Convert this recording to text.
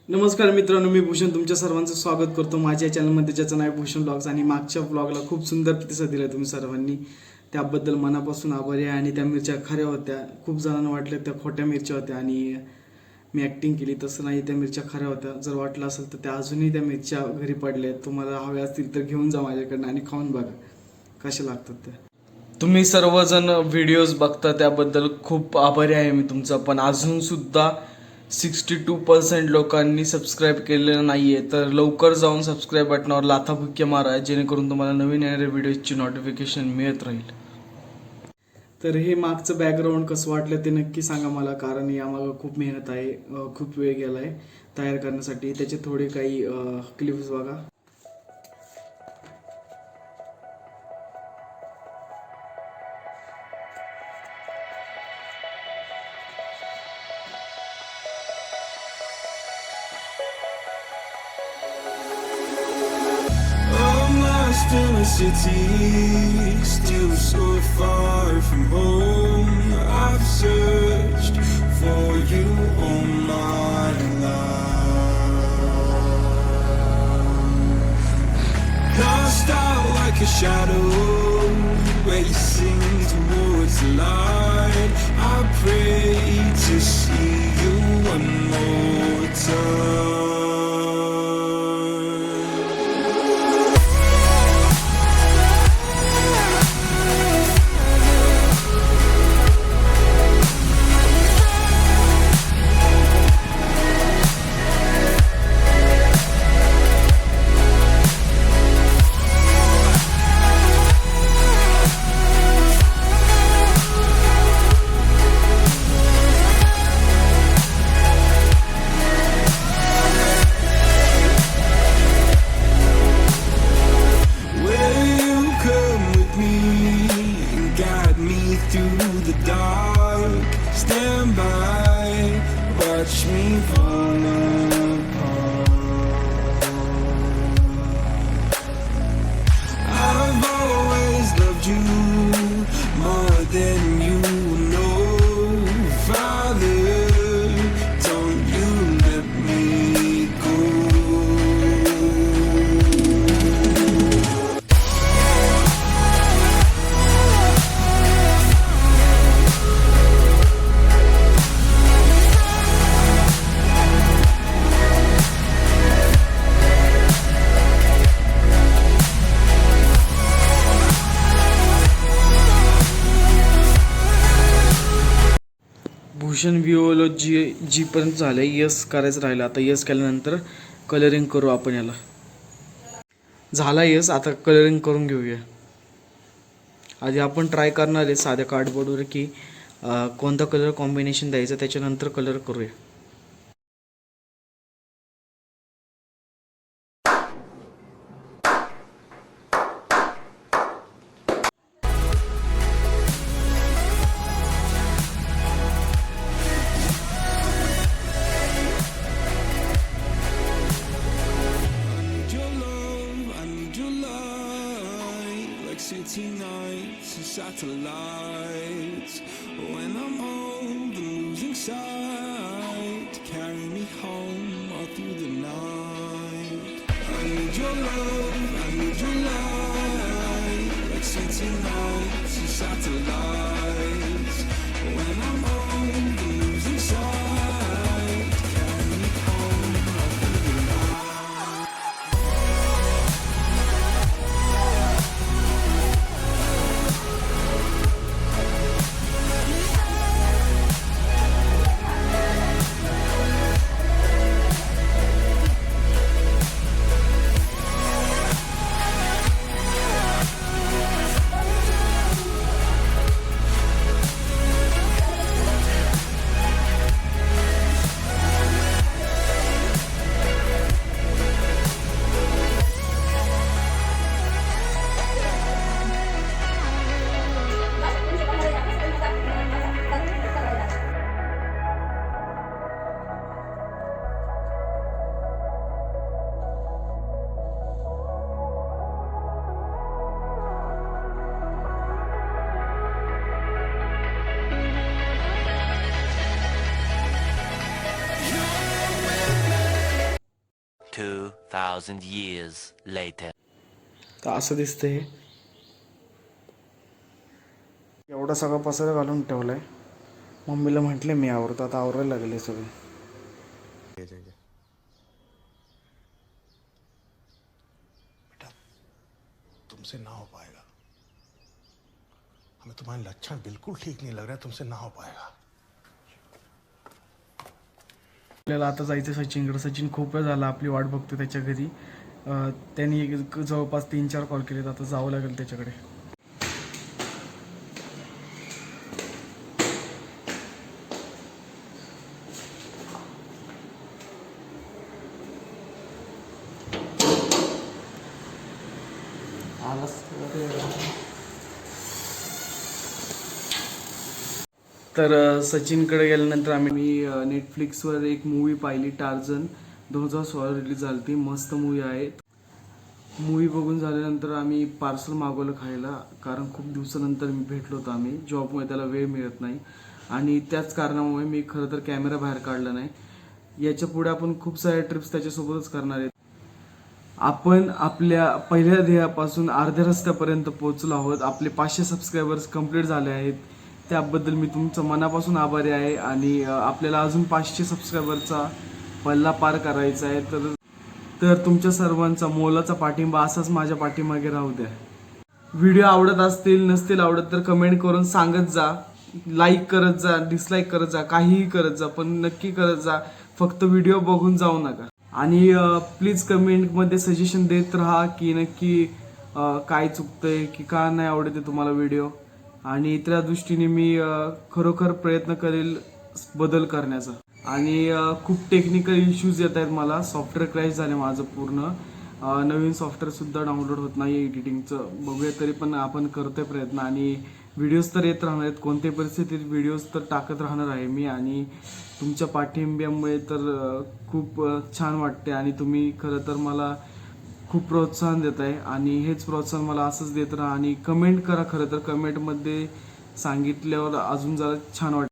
नमस्कार मित्रांनो, मी भूषण तुमच्या सर्वांचं स्वागत करतो माझ्या चॅनलमध्ये, ज्याचं नाव भूषण व्लॉग्स. आणि मागच्या व्लॉगला खूप सुंदर प्रतिसाद दिला तुम्ही सर्वांनी, त्याबद्दल मनापासून आभारी आहे. आणि त्या मिरच्या खऱ्या होत्या, खूप जणांना वाटलं त्या खोट्या मिरच्या होत्या आणि मी ॲक्टिंग केली. तसं नाही, त्या मिरच्या खऱ्या होत्या. जर वाटलं असेल तर त्या अजूनही त्या मिरच्या घरी पडल्या, तुम्हाला हव्या असतील तर घेऊन जा माझ्याकडनं आणि खाऊन बघा कशा लागतात त्या. तुम्ही सर्वजण व्हिडिओज बघता त्याबद्दल खूप आभारी आहे मी तुमचा. पण अजूनसुद्धा 62% लोकांनी सबस्क्राईब केलेलं नाही आहे. तर लवकर जाऊन सबस्क्राईब बटनावर लाथाबुक्की मारा, जेणेकरून तुम्हाला नवीन येणाऱ्या व्हिडिओजची नोटिफिकेशन मिळत राहील. तर हे मागचं बॅकग्राऊंड कसं वाटलं ते नक्की सांगा मला, कारण यामागं खूप मेहनत आहे, खूप वेळ गेला आहे तयार करण्यासाठी. त्याचे थोडे काही क्लिप्स बघा. In a city, still so far from home. I've searched for you all my life. Lost out like a shadow, racing towards the light. I pray to see you one more time. Through the dark, stand by, watch me fall apart. I've always loved you more than you know. Father, don't you let me go. Bhushan जिपर्यंत झालं आहे, yes करायचं राहिलं. आता yes केल्यानंतर colouring करू आपण याला. झाला यस, आता कलरिंग करून घेऊया. आधी आपण ट्राय करणार आहे साध्या कार्डबोर्डवर की कोणता कलर कॉम्बिनेशन द्यायचं, त्याच्यानंतर कलर करूया. City nights and satellites. When I'm old and losing sight, carry me home all through the night. I need your love, I need your light. Like city nights and satellites. When I'm old and losing sight, carry me home all through the night. 2,000 years later. तर असं दिसतंय हे. एवढा सगळा पसारा घालून ठेवलाय. मम्मीला म्हटले मी आवरतो, आता आवरायला लागले सगळे. बेटा तुमसे ना हो पाएगा, हमें तुम्हारे लक्षण बिल्कुल ठीक नहीं लग रहा है, तुमसे ना हो पाएगा. आपल्याला आता जायचं सचिनकडे. सचिन खूप वेळ झाला आपली वाट बघतो त्याच्या घरी. त्यांनी जवळपास 3-4 कॉल केलेत. आता जावं लागेल त्याच्याकडे. तर सचिनकडे गेल्यानंतर मी नेटफ्लिक्सवर एक मूवी पाहिली, टार्झन. 2016 रिलीज झाली ती. मस्त मूवी आहे. मूवी बघून झाल्यानंतर आम्ही पार्सल मागवलं खायला, कारण खूप दिवसानंतर भेटलो होतो आम्ही. जॉबमुळे त्याला वेळ मिळत नाही आणि त्याच कारणामुळे मी खरं तर कॅमेरा बाहेर काढला नाही. याच्या पुढे आपण खूप साऱ्या ट्रिप्स त्याच्यासोबतच करणार आहेत. आपण आपल्या पहिल्या ध्येयापासून अर्ध्या रस्त्यापर्यंत पोहोचलो आहोत. आपले 500 सबस्क्रायबर्स कंप्लीट झाले आहेत. त्याबद्दल मी तुमचं मनापासून आभारी आहे आणि आपल्याला अजून 500 सबस्क्रायबरचा पल्ला पार करायचा आहे. तर तुमच्या सर्वांचा मोलाचा पाठिंबा असाच माझ्या पाठीमागे राहू द्या. व्हिडिओ आवडत असतील नसतील आवडत तर कमेंट करून सांगत जा. लाईक करत जा, डिसलाईक करत जा, काहीही करत जा, पण नक्की करत जा. फक्त व्हिडिओ बघून जाऊ नका. आणि प्लीज कमेंटमध्ये सजेशन देत राहा की नक्की काय चुकतंय की का नाही आवडते तुम्हाला व्हिडिओ. आणि त्या दृष्टीने मी खरोखर प्रयत्न करेल बदल करण्याचा. आणि खूप टेक्निकल इश्यूज येत आहेत मला. सॉफ्टवेअर क्रॅश झाले माझं पूर्ण. नवीन सॉफ्टवेअरसुद्धा डाउनलोड होत नाही एडिटिंगचं. बघूया, तरी पण आपण करतोय प्रयत्न. आणि व्हिडिओज तर येत राहणार आहेत. कोणत्याही परिस्थितीत व्हिडिओज तर टाकत राहणार आहे मी. आणि तुमच्या पाठिंब्यामुळे तर खूप छान वाटते. आणि तुम्ही खरं तर मला खूप प्रोत्साहन देत आहे आणि हेच प्रोत्साहन मला असंच देत राहा. आणि कमेंट करा. खरं तर कमेंटमध्ये सांगितल्यावर अजून जरा छान वाटतं.